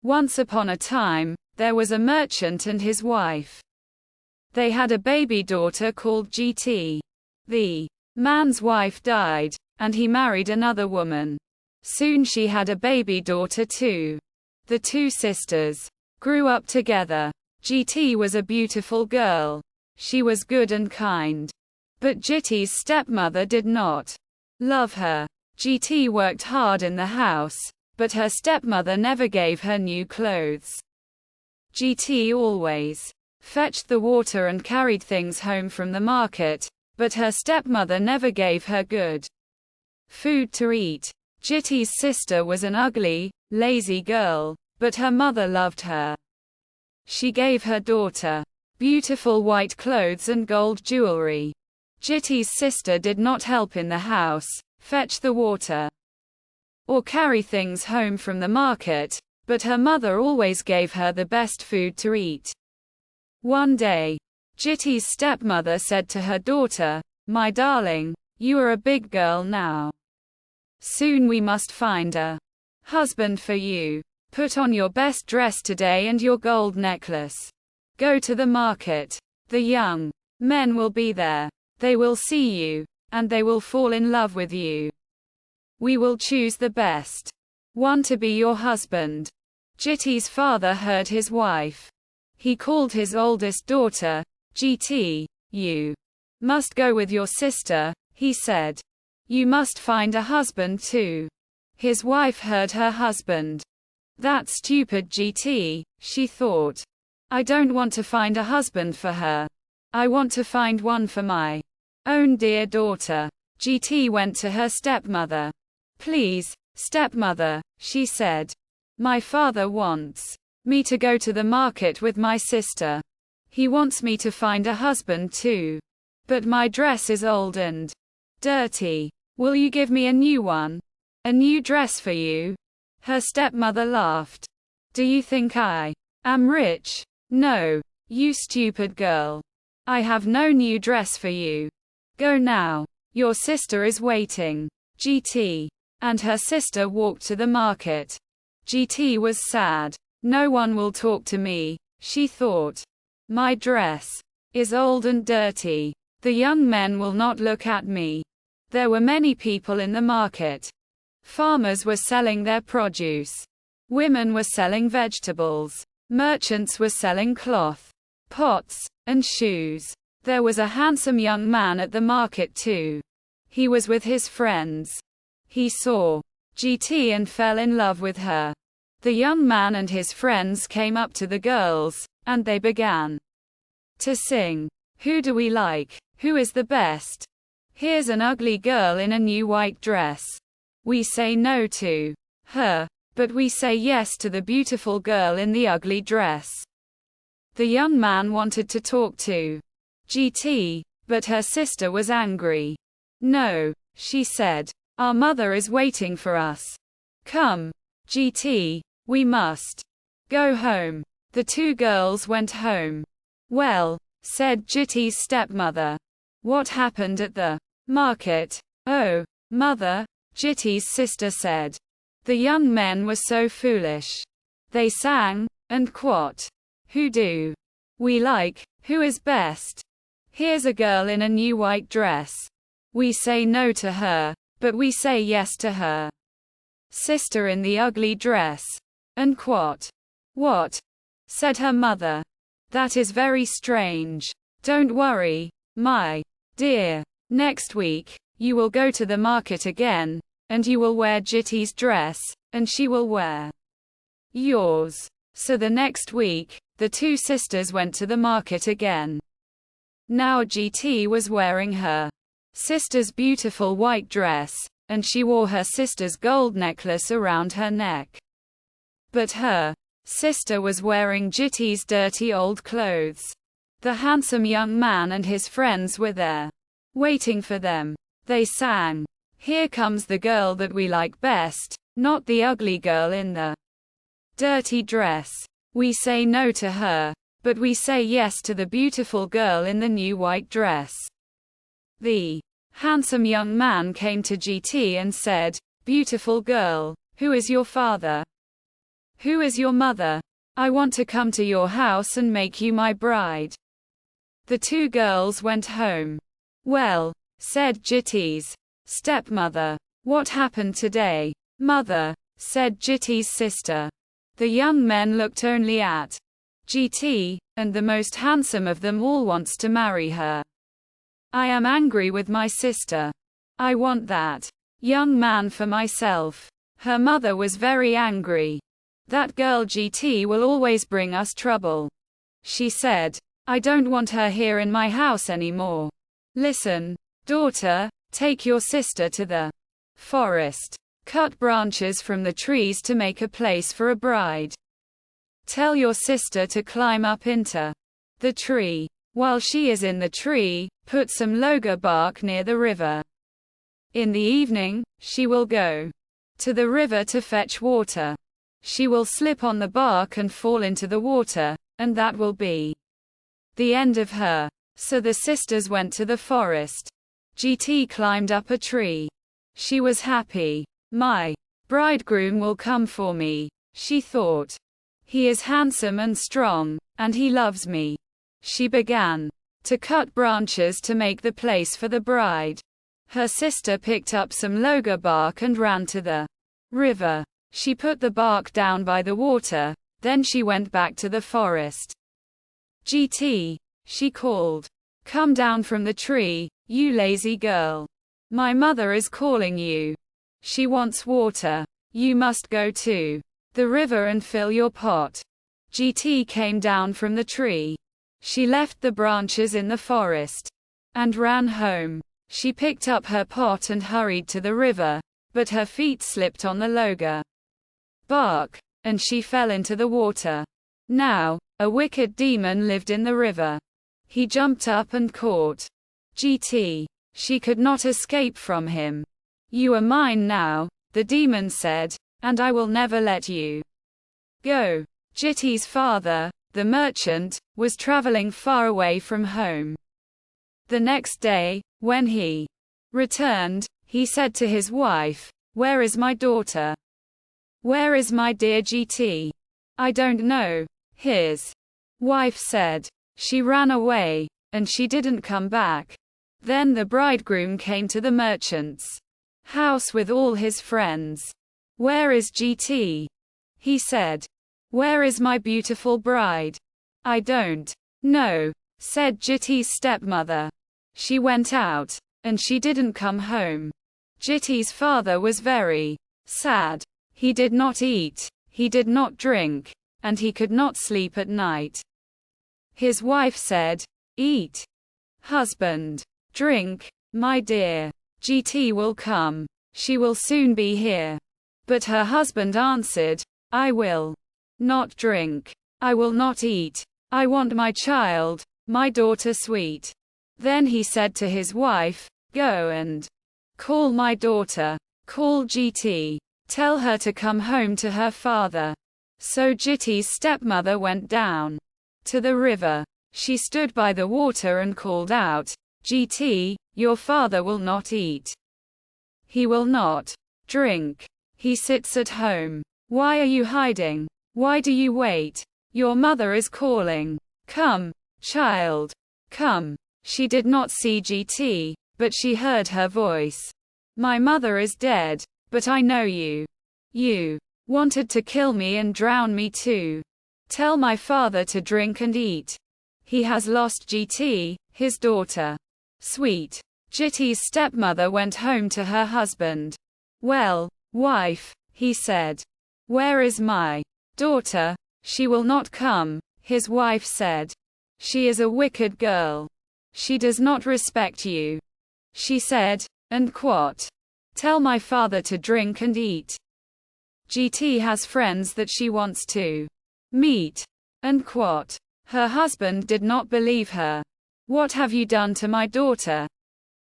Once upon a time, there was a merchant and his wife. They had a baby daughter called Jiti. The man's wife died, and he married another woman. Soon she had a baby daughter too. The two sisters grew up together. Jiti was a beautiful girl. She was good and kind. But Jiti's stepmother did not love her. Jiti worked hard in the house, but her stepmother never gave her new clothes. Jiti always fetched the water and carried things home from the market, but her stepmother never gave her good food to eat. Jiti's sister was an ugly, lazy girl, but her mother loved her. She gave her daughter beautiful white clothes and gold jewelry. Jiti's sister did not help in the house, fetch the water, or carry things home from the market, but her mother always gave her the best food to eat. One day, Jiti's stepmother said to her daughter, "My darling, you are a big girl now. Soon we must find a husband for you. Put on your best dress today and your gold necklace. Go to the market. The young men will be there. They will see you, and they will fall in love with you. We will choose the best one to be your husband." Jiti's father heard his wife. He called his oldest daughter, Jiti. "You must go with your sister," he said. "You must find a husband too." His wife heard her husband. "That stupid Jiti," she thought. "I don't want to find a husband for her. I want to find one for my own dear daughter." Jiti went to her stepmother. "Please, stepmother," she said. "My father wants me to go to the market with my sister. He wants me to find a husband too. But my dress is old and dirty. Will you give me a new one? A new dress for you?" Her stepmother laughed. "Do you think I am rich? No, you stupid girl. I have no new dress for you. Go now. Your sister is waiting." Jiti and her sister walked to the market. Jiti was sad. "No one will talk to me," she thought. "My dress is old and dirty. The young men will not look at me." There were many people in the market. Farmers were selling their produce. Women were selling vegetables. Merchants were selling cloth, pots, and shoes. There was a handsome young man at the market too. He was with his friends. He saw Jiti and fell in love with her. The young man and his friends came up to the girls, and they began to sing, "Who do we like? Who is the best? Here's an ugly girl in a new white dress. We say no to her, but we say yes to the beautiful girl in the ugly dress." The young man wanted to talk to Jiti, but her sister was angry. "No," she said. "Our mother is waiting for us. Come, Jiti, we must go home." The two girls went home. "Well," said Jiti's stepmother, "what happened at the market?" "Oh, mother," Jiti's sister said. "The young men were so foolish. They sang and quote, 'Who do we like? Who is best? Here's a girl in a new white dress. We say no to her, but we say yes to her sister in the ugly dress.' And quote." "What?" said her mother. "That is very strange. Don't worry, my dear. Next week, you will go to the market again, and you will wear Jiti's dress, and she will wear yours." So the next week, the two sisters went to the market again. Now Jiti was wearing her sister's beautiful white dress, and she wore her sister's gold necklace around her neck. But her sister was wearing Jiti's dirty old clothes. The handsome young man and his friends were there, waiting for them. They sang, "Here comes the girl that we like best, not the ugly girl in the dirty dress. We say no to her, but we say yes to the beautiful girl in the new white dress." The handsome young man came to Jiti and said, "Beautiful girl, who is your father?" Who is your mother? I want to come to your house and make you my bride. The two girls went home. Well, said Jiti's stepmother. What happened today? Mother, said Jiti's sister. The young men looked only at Jiti, and the most handsome of them all wants to marry her. I am angry with my sister. I want that young man for myself. Her mother was very angry. That girl Jiti will always bring us trouble. She said, I don't want her here in my house anymore. Listen, daughter, take your sister to the forest. Cut branches from the trees to make a place for a bride. Tell your sister to climb up into the tree. While she is in the tree, put some loga bark near the river. In the evening, she will go to the river to fetch water. She will slip on the bark and fall into the water, and that will be the end of her. So the sisters went to the forest. Jiti climbed up a tree. She was happy. My bridegroom will come for me, she thought. He is handsome and strong, and he loves me. She began to cut branches to make the place for the bride. Her sister picked up some loga bark and ran to the river. She put the bark down by the water, then she went back to the forest. Jiti, she called. Come down from the tree, you lazy girl. My mother is calling you. She wants water. You must go to the river and fill your pot. Jiti came down from the tree. She left the branches in the forest and ran home. She picked up her pot and hurried to the river, but her feet slipped on the loga bark, and she fell into the water. Now, a wicked demon lived in the river. He jumped up and caught Jiti. She could not escape from him. You are mine now, the demon said, and I will never let you go. Jiti's father, the merchant, was traveling far away from home. The next day, when he returned, he said to his wife, Where is my daughter? Where is my dear Jiti? I don't know. His wife said. She ran away, and she didn't come back. Then the bridegroom came to the merchant's house with all his friends. Where is Jiti? He said. Where is my beautiful bride? I don't know, said Jiti's stepmother. She went out, and she didn't come home. Jiti's father was very sad. He did not eat, he did not drink, and he could not sleep at night. His wife said, Eat, husband, drink, my dear. Jiti will come. She will soon be here. But her husband answered, I will not drink. I will not eat. I want my child, my daughter sweet. Then he said to his wife, Go and call my daughter. Call Jiti. Tell her to come home to her father. So Jiti's stepmother went down to the river. She stood by the water and called out, Jiti, your father will not eat. He will not drink. He sits at home. Why are you hiding? Why do you wait? Your mother is calling. Come, child. Come. She did not see Jiti, but she heard her voice. My mother is dead, but I know you. You wanted to kill me and drown me too. Tell my father to drink and eat. He has lost Jiti, his daughter. Sweet. Jiti's stepmother went home to her husband. Well, wife, he said. Where is my daughter? She will not come, his wife said. She is a wicked girl. She does not respect you. She said, and quote. Tell my father to drink and eat. Jiti has friends that she wants to meet. And quote. Her husband did not believe her. What have you done to my daughter?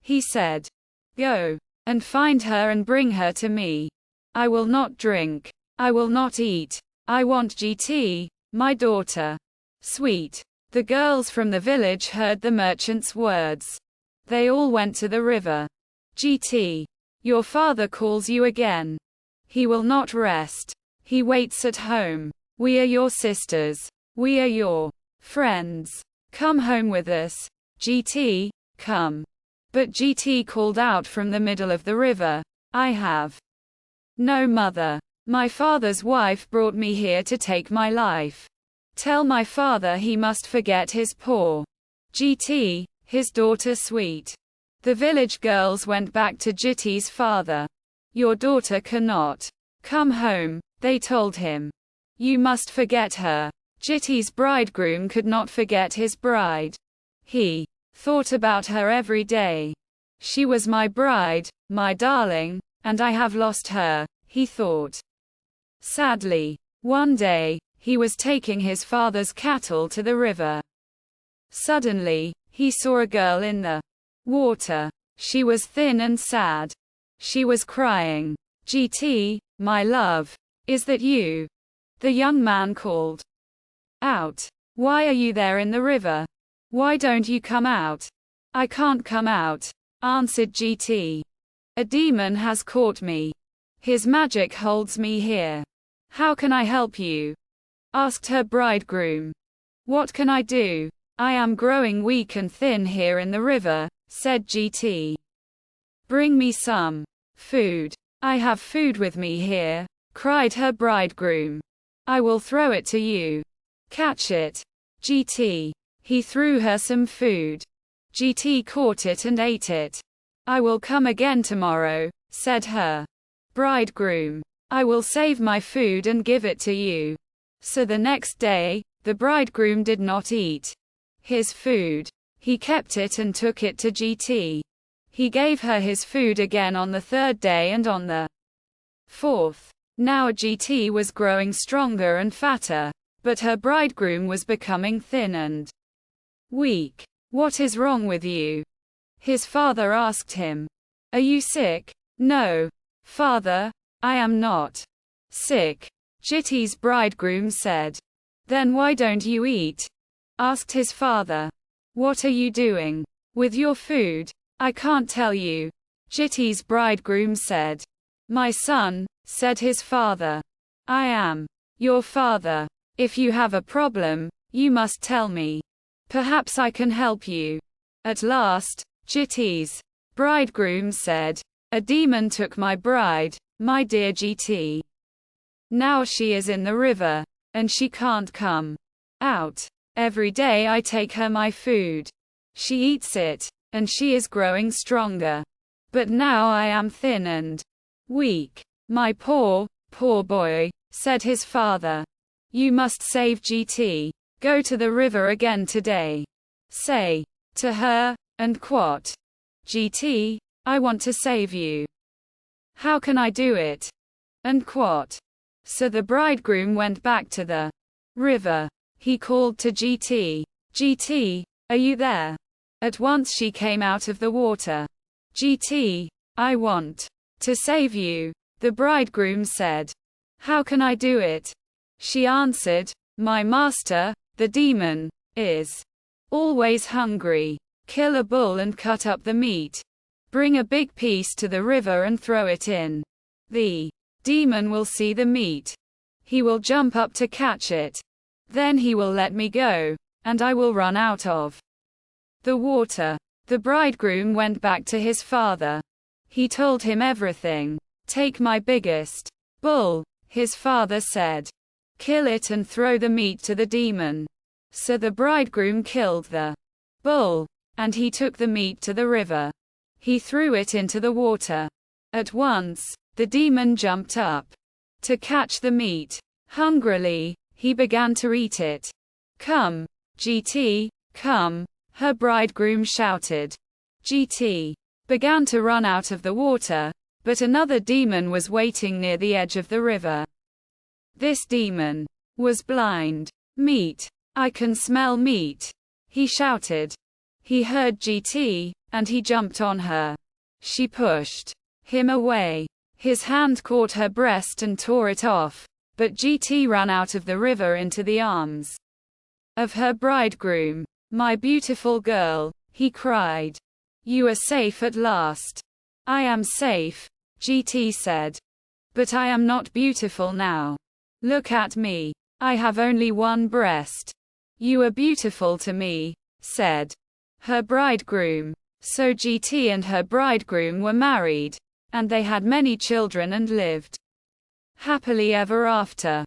He said. Go and find her and bring her to me. I will not drink. I will not eat. I want Jiti, my daughter. Sweet. The girls from the village heard the merchant's words. They all went to the river. Jiti. Your father calls you again. He will not rest. He He waits at home. We are your sisters. We are your friends. Come home with us. Jiti, come. But Jiti called out from the middle of the river, I have no mother. My father's wife brought me here to take my life. Tell my father he must forget his poor Jiti, his daughter sweet. The village girls went back to Jiti's father. Your daughter cannot come home, they told him. You must forget her. Jiti's bridegroom could not forget his bride. He thought about her every day. She was my bride, my darling, and I have lost her, he thought. Sadly, one day, he was taking his father's cattle to the river. Suddenly, he saw a girl in the water. She was thin and sad. She was crying. Jiti, my love, is that you? The young man called out. Why are you there in the river? Why don't you come out? I can't come out, answered Jiti. A demon has caught me. His magic holds me here. How can I help you? Asked her bridegroom. What can I do? I am growing weak and thin here in the river, said Jiti. Bring me some food. I have food with me here, cried her bridegroom. I will throw it to you. Catch it. Jiti. He threw her some food. Jiti caught it and ate it. I will come again tomorrow, said her bridegroom. I will save my food and give it to you. So the next day, the bridegroom did not eat his food. He kept it and took it to Jiti. He gave her his food again on the third day and on the fourth. Now Jiti was growing stronger and fatter, but her bridegroom was becoming thin and weak. What is wrong with you? His father asked him. Are you sick? No, father, I am not sick, Jiti's bridegroom said. Then why don't you eat? Asked his father. What are you doing with your food? I can't tell you, Jiti's bridegroom said. My son, said his father. I am your father. If you have a problem, you must tell me. Perhaps I can help you. At last, Jiti's bridegroom said, a demon took my bride, my dear Jiti. Now she is in the river, and she can't come out. Every day I take her my food. She eats it, and she is growing stronger. But now I am thin and weak. My poor boy, said his father. You must save Jiti. Go to the river again today. Say to her, and quote, Jiti, I want to save you. How can I do it? And quote. So the bridegroom went back to the river. He called to Jiti. Jiti, are you there? At once she came out of the water. Jiti, I want to save you, the bridegroom said. How can I do it? She answered, my master, the demon, is always hungry. Kill a bull and cut up the meat. Bring a big piece to the river and throw it in. The demon will see the meat. He will jump up to catch it. Then he will let me go, and I will run out of the water. The bridegroom went back to his father. He told him everything. Take my biggest bull, his father said. Kill it and throw the meat to the demon. So the bridegroom killed the bull, and he took the meat to the river. He threw it into the water. At once, the demon jumped up to catch the meat. Hungrily, he began to eat it. Come, Jiti, come, her bridegroom shouted. Jiti began to run out of the water, but another demon was waiting near the edge of the river. This demon was blind. Meat. I can smell meat, he shouted. He heard Jiti, and he jumped on her. She pushed him away. His hand caught her breast and tore it off, but Jiti ran out of the river into the arms of her bridegroom. My beautiful girl, he cried. You are safe at last. I am safe, Jiti said. But I am not beautiful now. Look at me. I have only one breast. You are beautiful to me, said her bridegroom. So Jiti and her bridegroom were married. And they had many children and lived happily ever after.